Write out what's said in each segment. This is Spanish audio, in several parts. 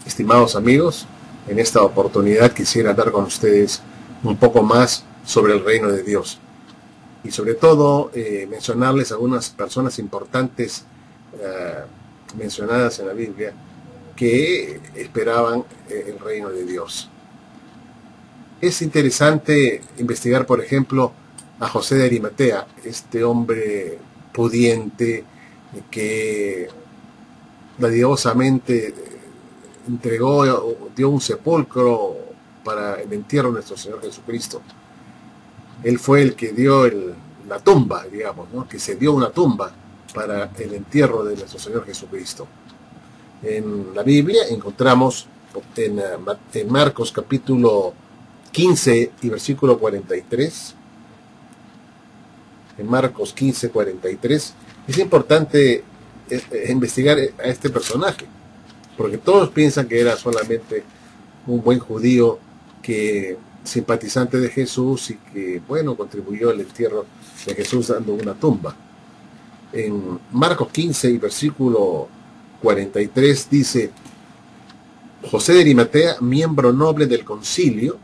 Estimados amigos, en esta oportunidad quisiera hablar con ustedes un poco más sobre el reino de Dios y sobre todo mencionarles algunas personas importantes mencionadas en la Biblia que esperaban el reino de Dios. Es interesante investigar, por ejemplo, a José de Arimatea, este hombre pudiente que dadivosamente dio un sepulcro para el entierro de nuestro Señor Jesucristo. Él fue el que dio la tumba, digamos, ¿no? Que se dio una tumba para el entierro de nuestro Señor Jesucristo. En la Biblia encontramos en Marcos capítulo 15 y versículo 43. En Marcos 15, 43. Es importante investigar a este personaje, porque todos piensan que era solamente un buen judío que simpatizante de Jesús y que, bueno, contribuyó al entierro de Jesús dando una tumba. En Marcos 15 y versículo 43 dice: José de Arimatea, miembro noble del concilio,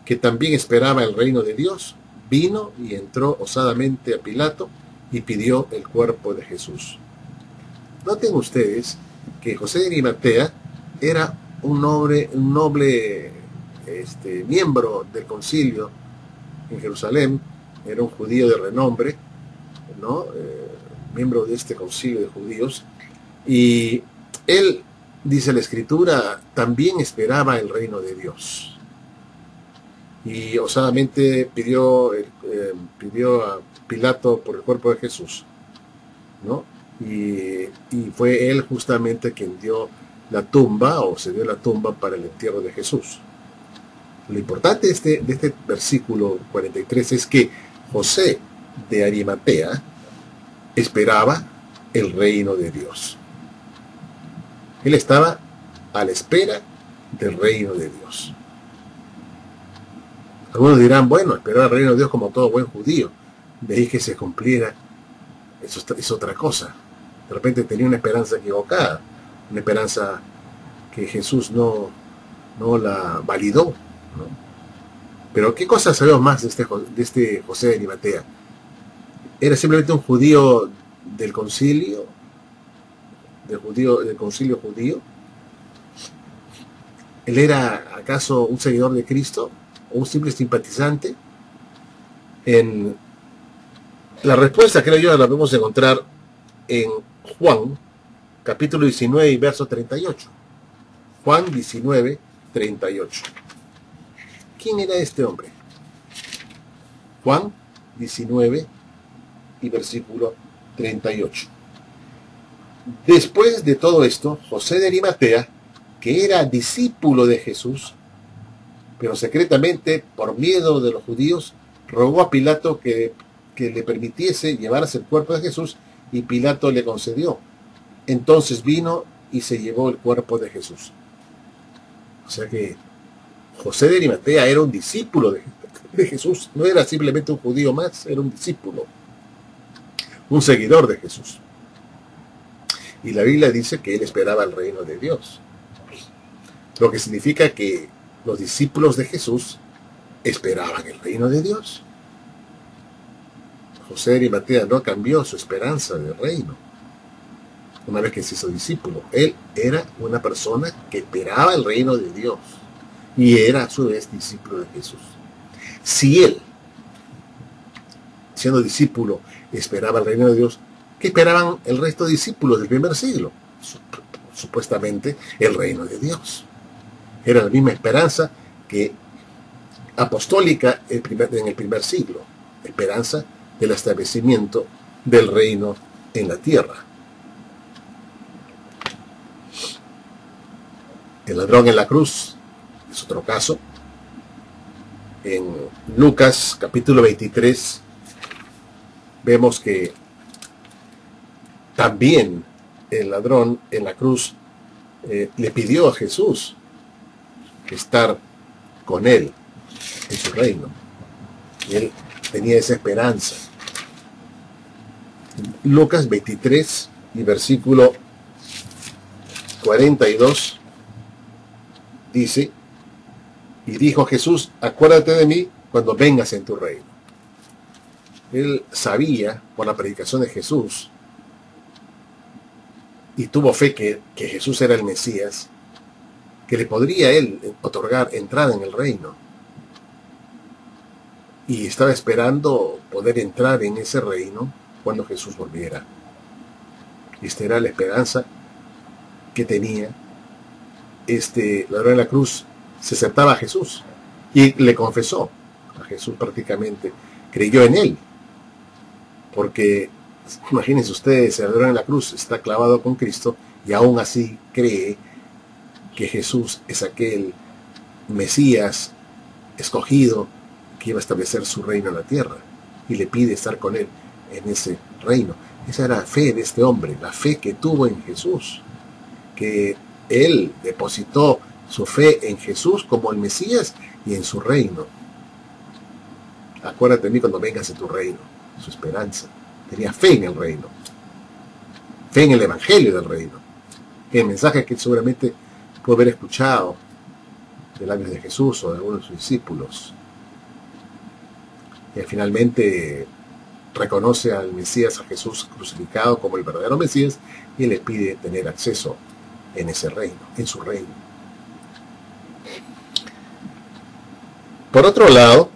que también esperaba el reino de Dios, vino y entró osadamente a Pilato y pidió el cuerpo de Jesús. Noten ustedes que José de Arimatea era un noble miembro del concilio en Jerusalén, era un judío de renombre, ¿no? Miembro de este concilio de judíos, y él, dice la Escritura, también esperaba el reino de Dios, y osadamente pidió a Pilato por el cuerpo de Jesús, ¿no? Y fue él justamente quien dio la tumba, o se dio la tumba para el entierro de Jesús. Lo importante de este versículo 43 es que José de Arimatea esperaba el reino de Dios. Él estaba a la espera del reino de Dios. Algunos dirán, bueno, esperar el reino de Dios como todo buen judío, de ahí que se cumpliera, eso es otra cosa. De repente tenía una esperanza equivocada, una esperanza que Jesús no la validó, ¿no? Pero ¿qué cosas sabemos más de este José de Arimatea? ¿Era simplemente un judío del concilio? ¿Del concilio judío? ¿Él era acaso un seguidor de Cristo? ¿O un simple simpatizante? La respuesta, creo yo, la podemos encontrar en Juan, capítulo 19 y verso 38. Juan 19, 38. ¿Quién era este hombre? Juan 19 y versículo 38. Después de todo esto, José de Arimatea, que era discípulo de Jesús, pero secretamente, por miedo de los judíos, rogó a Pilato que le permitiese llevarse el cuerpo de Jesús, y Pilato le concedió. Entonces vino y se llevó el cuerpo de Jesús. O sea que José de Arimatea era un discípulo de Jesús, no era simplemente un judío más, era un discípulo, un seguidor de Jesús. Y la Biblia dice que él esperaba el reino de Dios, lo que significa que los discípulos de Jesús esperaban el reino de Dios. José de Arimatea no cambió su esperanza del reino una vez que se hizo discípulo. Él era una persona que esperaba el reino de Dios y era a su vez discípulo de Jesús. Si él, siendo discípulo, esperaba el reino de Dios, ¿qué esperaban el resto de discípulos del primer siglo? Supuestamente el reino de Dios. Era la misma esperanza que apostólica en el primer siglo, esperanza del establecimiento del reino en la tierra. El ladrón en la cruz es otro caso. En Lucas capítulo 23 vemos que también el ladrón en la cruz le pidió a Jesús estar con él en su reino. Y él tenía esa esperanza. Lucas 23 y versículo 42 dice: y dijo Jesús, acuérdate de mí cuando vengas en tu reino. Él sabía por la predicación de Jesús y tuvo fe que Jesús era el Mesías, que le podría él otorgar entrada en el reino. Y estaba esperando poder entrar en ese reino cuando Jesús volviera. Y esta era la esperanza que tenía este ladrón en la cruz. Se aceptaba a Jesús y le confesó a Jesús, prácticamente creyó en él, porque imagínense ustedes, el ladrón en la cruz está clavado con Cristo y aún así cree que Jesús es aquel Mesías escogido que iba a establecer su reino en la tierra, y le pide estar con él en ese reino. Esa era la fe de este hombre, la fe que tuvo en Jesús, que él depositó su fe en Jesús como el Mesías y en su reino. Acuérdate de mí cuando vengas en tu reino. Su esperanza. Tenía fe en el reino. Fe en el evangelio del reino. El mensaje que seguramente pudo haber escuchado de labios de Jesús o de algunos de sus discípulos. Y finalmente reconoce al Mesías, a Jesús crucificado, como el verdadero Mesías, y le pide tener acceso en ese reino, en su reino. Por otro lado,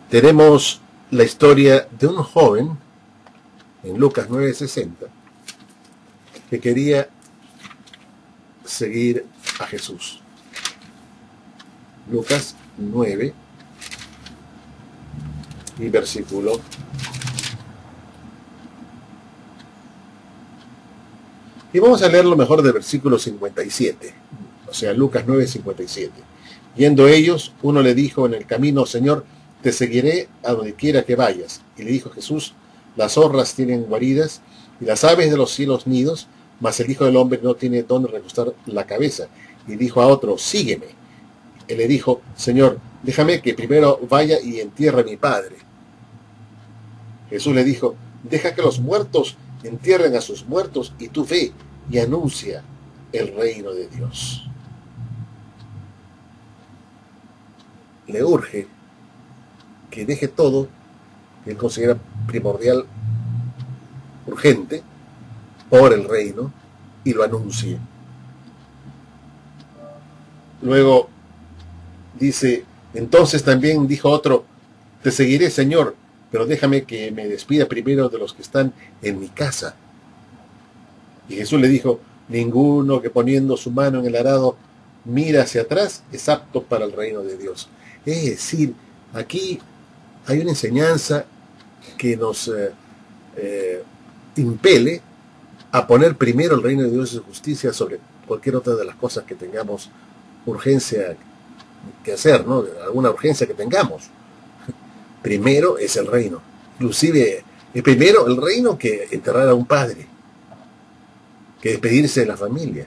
tenemos la historia de un joven en Lucas 9:60 que quería seguir a Jesús. Lucas 9 y versículo y vamos a leerlo mejor del versículo 57, o sea, Lucas 9:57. Yendo ellos, uno le dijo en el camino: Señor, te seguiré a donde quiera que vayas. Y le dijo Jesús: las zorras tienen guaridas y las aves de los cielos nidos, mas el Hijo del Hombre no tiene dónde recostar la cabeza. Y dijo a otro: sígueme. Él le dijo: Señor, déjame que primero vaya y entierre a mi padre. Jesús le dijo: deja que los muertos entierren a sus muertos, y tú ve y anuncia el reino de Dios. Le urge que deje todo que él considera primordial, urgente, por el reino, y lo anuncie. Luego dice: entonces también dijo otro: te seguiré, Señor, pero déjame que me despida primero de los que están en mi casa. Y Jesús le dijo: ninguno que poniendo su mano en el arado mira hacia atrás es apto para el reino de Dios. Es decir, aquí hay una enseñanza que nos impele a poner primero el reino de Dios y su justicia sobre cualquier otra de las cosas que tengamos urgencia que hacer, ¿no? Alguna urgencia que tengamos. Primero es el reino. Inclusive, es primero el reino que enterrar a un padre, que despedirse de la familia.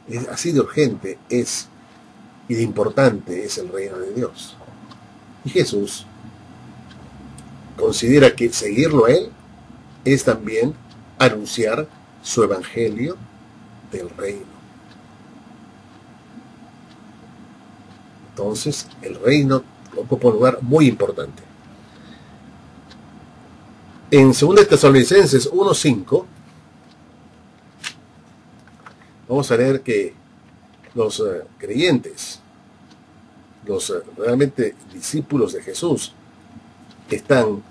Es así de urgente es y de importante es el reino de Dios. Y Jesús considera que seguirlo a él es también anunciar su evangelio del reino. Entonces, el reino ocupa un lugar muy importante. En 2 Tesalonicenses 1:5 vamos a leer que los creyentes, los realmente discípulos de Jesús, están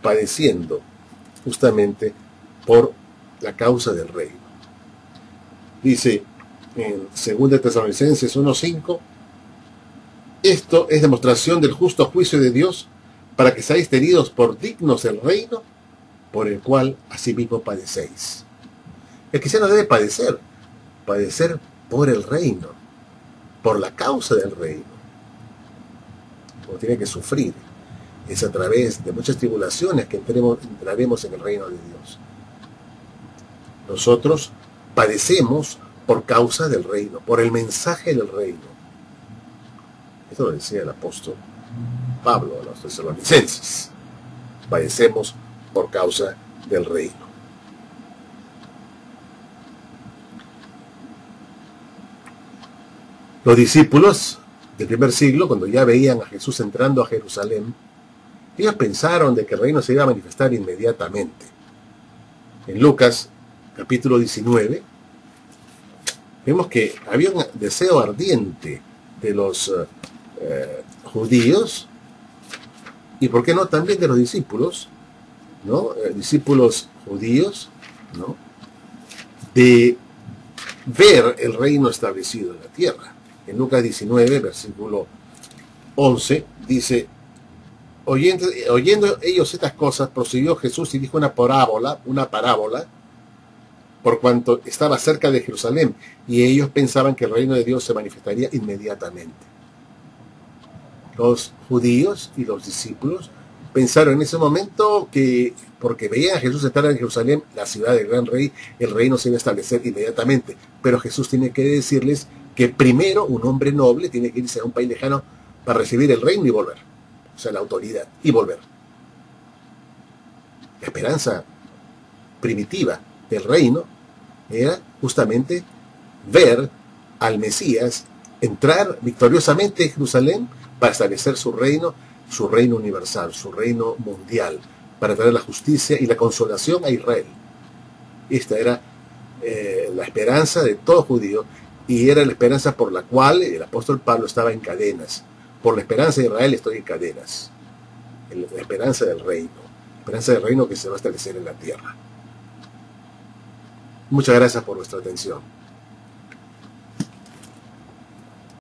padeciendo justamente por la causa del reino. Dice en 2 Tesalonicenses 1:5: esto es demostración del justo juicio de Dios, para que seáis tenidos por dignos del reino, por el cual asimismo padecéis. El cristiano debe padecer por el reino, por la causa del reino. Como tiene que sufrir. Es a través de muchas tribulaciones que entraremos en el reino de Dios. Nosotros padecemos por causa del reino, por el mensaje del reino. Esto lo decía el apóstol Pablo a los tesalonicenses. Padecemos por causa del reino. Los discípulos del primer siglo, cuando ya veían a Jesús entrando a Jerusalén, ellos pensaron de que el reino se iba a manifestar inmediatamente. En Lucas, capítulo 19, vemos que había un deseo ardiente de los judíos, y por qué no también de los discípulos, ¿no? Discípulos judíos, ¿no? De ver el reino establecido en la tierra. En Lucas 19, versículo 11, dice: oyendo ellos estas cosas, prosiguió Jesús y dijo una parábola, por cuanto estaba cerca de Jerusalén, y ellos pensaban que el reino de Dios se manifestaría inmediatamente. Los judíos y los discípulos pensaron en ese momento que, porque veían a Jesús estar en Jerusalén, la ciudad del gran rey, el reino se iba a establecer inmediatamente. Pero Jesús tiene que decirles que primero un hombre noble tiene que irse a un país lejano para recibir el reino y volver. O sea, la autoridad, y volver. La esperanza primitiva del reino era justamente ver al Mesías entrar victoriosamente en Jerusalén para establecer su reino universal, su reino mundial, para traer la justicia y la consolación a Israel. Esta era la esperanza de todo judío, y era la esperanza por la cual el apóstol Pablo estaba en cadenas. Por la esperanza de Israel estoy en cadenas. La esperanza del reino que se va a establecer en la tierra. Muchas gracias por vuestra atención.